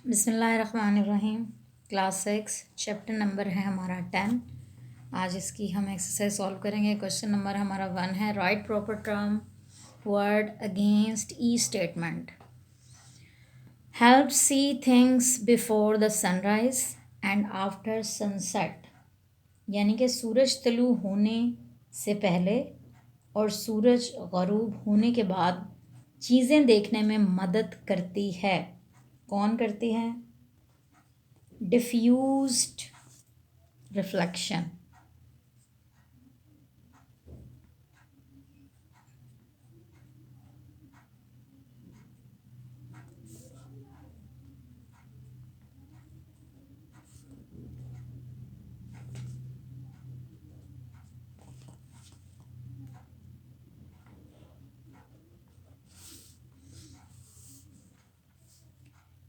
बिस्मिल्लाहिर्रहमानिर्रहीम। Class 6 chapter number है हमारा 10। आज इसकी हम एक्सरसाइज सॉल्व करेंगे। क्वेश्चन नंबर हमारा 1 है, right proper term word against e statement. Help see things before the sunrise and after sunset, यानी कि सूरज तलू होने से पहले और सूरज गरूब होने के बाद चीज़ें देखने में मदद करती है। कौन करती है? Diffused reflection.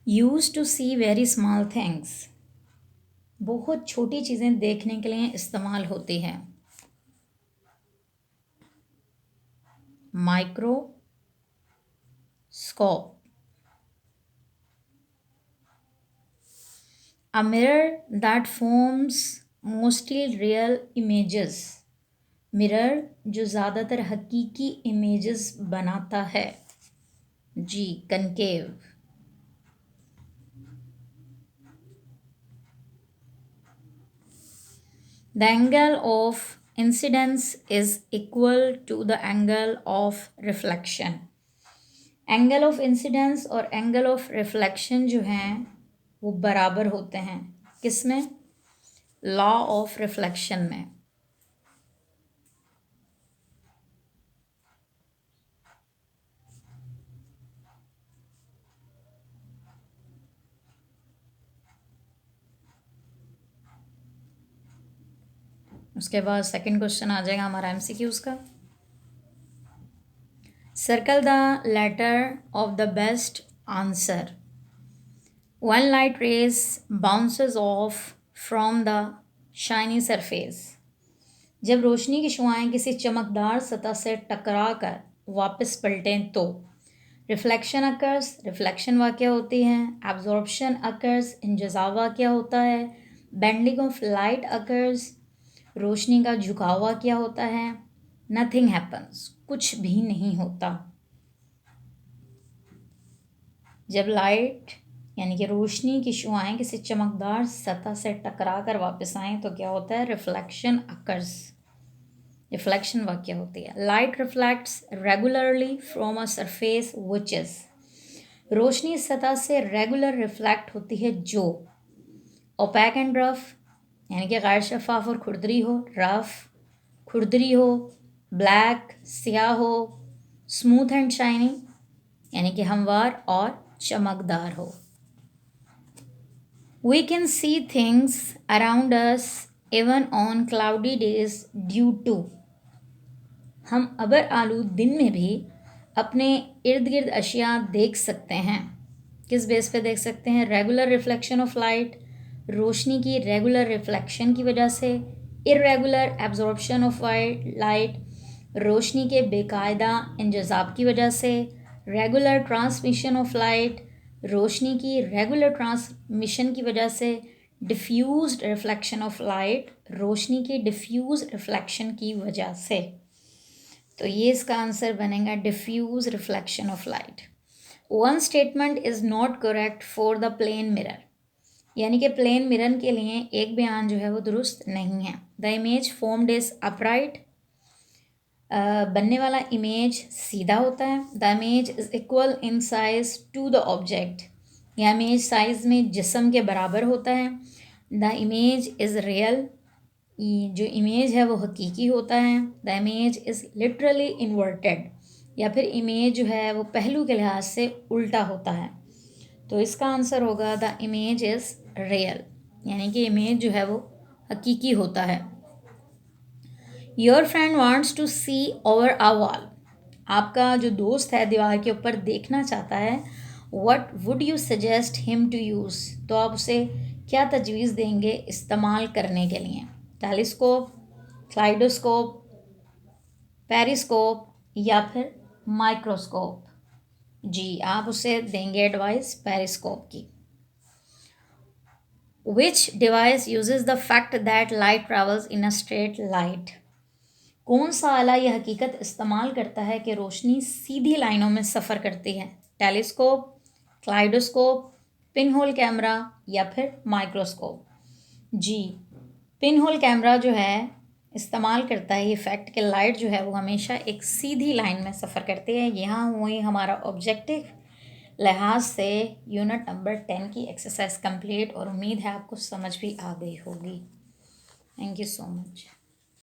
Use to see very small things, बहुत छोटी चीज़ें देखने के लिए इस्तेमाल होती हैं। Microscope, a mirror that forms mostly real images, mirror जो ज़्यादातर हकीकी इमेजेस बनाता है। जी, concave. The angle of incidence is equal to the angle of reflection. Angle of incidence और एंगल ऑफ रिफ्लेक्शन जो हैं वो बराबर होते हैं। किस में? लॉ ऑफ रिफ्लेक्शन में। उसके बाद सेकंड क्वेश्चन आ जाएगा हमारा एमसीक्यूज का। Circle the letter of the best answer. One light rays bounces off from the shiny surface, जब रोशनी की शुआएं किसी चमकदार सतह से टकरा कर वापस पलटें तो रिफ्लेक्शन अकर्स, रिफ्लेक्शन वाक़या होती है। एब्जॉर्प्शन अकर्स, इंजज़ाब वाक़या होता है। बेंडिंग ऑफ लाइट अकर्स, रोशनी का झुकाव वाक़या होता है। नथिंग हैपन्स, कुछ भी नहीं होता। जब लाइट यानी कि रोशनी की शुआएं किसी चमकदार सतह से टकरा कर वापस आएँ तो क्या होता है? रिफ्लेक्शन अकर्स, रिफ्लेक्शन वाक़या होती है। Light reflects regularly from a surface which is, रोशनी सतह से रेगुलर रिफ्लेक्ट होती है जो ओपैक एंड रफ, यानी कि गैर शफाफ और खुरदरी हो। रफ, खुरदरी हो। ब्लैक, स्याह हो। स्मूथ एंड शाइनी, यानी कि हमवार और चमकदार हो। We can see things around us even on cloudy days due to, हम अबर आलूद दिन में भी अपने इर्द गिर्द अशिया देख सकते हैं। किस बेस पे देख सकते हैं? रेगुलर रिफ्लेक्शन ऑफ लाइट, रोशनी की रेगुलर रिफ्लेक्शन की वजह से। इरेगुलर एब्जॉर्प्शन ऑफ लाइट, रोशनी के बेकायदा इंजज़ाब की वजह से। रेगुलर ट्रांसमिशन ऑफ लाइट, रोशनी की रेगुलर ट्रांसमिशन की वजह से। डिफ्यूज्ड रिफ्लेक्शन ऑफ लाइट, रोशनी की डिफ्यूज रिफ्लेक्शन की वजह से। तो ये इसका आंसर बनेगा diffuse reflection of light. One statement is not correct for the plane mirror, यानी कि प्लेन मिरर के लिए एक बयान जो है वो दुरुस्त नहीं है। The image formed is upright, बनने वाला इमेज सीधा होता है। The image is equal in size to the object, यह इमेज साइज में जिस्म के बराबर होता है। द इमेज इज़ रियल, जो इमेज है वो हकीकी होता है। The image is literally inverted, या फिर इमेज जो है वो पहलू के लिहाज से उल्टा होता है। तो इसका आंसर होगा द इमेज इज़ रियल, यानी कि इमेज जो है वो हकीकी होता है। Your friend wants to see over a wall, आपका जो दोस्त है दीवार के ऊपर देखना चाहता है। What would you suggest him to use, तो आप उसे क्या तजवीज़ देंगे इस्तेमाल करने के लिए? टेलीस्कोप, क्लाइडोस्कोप, पेरिस्कोप या फिर माइक्रोस्कोप? जी, आप उसे देंगे एडवाइस पेरिस्कोप की। विच device uses the fact that light travels in a straight light? कौन सा आला यह हकीकत इस्तेमाल करता है कि रोशनी सीधी लाइनों में सफ़र करती है? Telescope, kaleidoscope, pin hole camera या फिर माइक्रोस्कोप? जी, पिन होल कैमरा जो है इस्तेमाल करता है ये फैक्ट कि लाइट जो है वो हमेशा एक सीधी लाइन में सफ़र करती है। यहाँ हुई हमारा ऑब्जेक्टिव लिहाज से यूनिट नंबर 10 की एक्सरसाइज कंप्लीट, और उम्मीद है आपको समझ भी आ गई होगी। Thank you so much.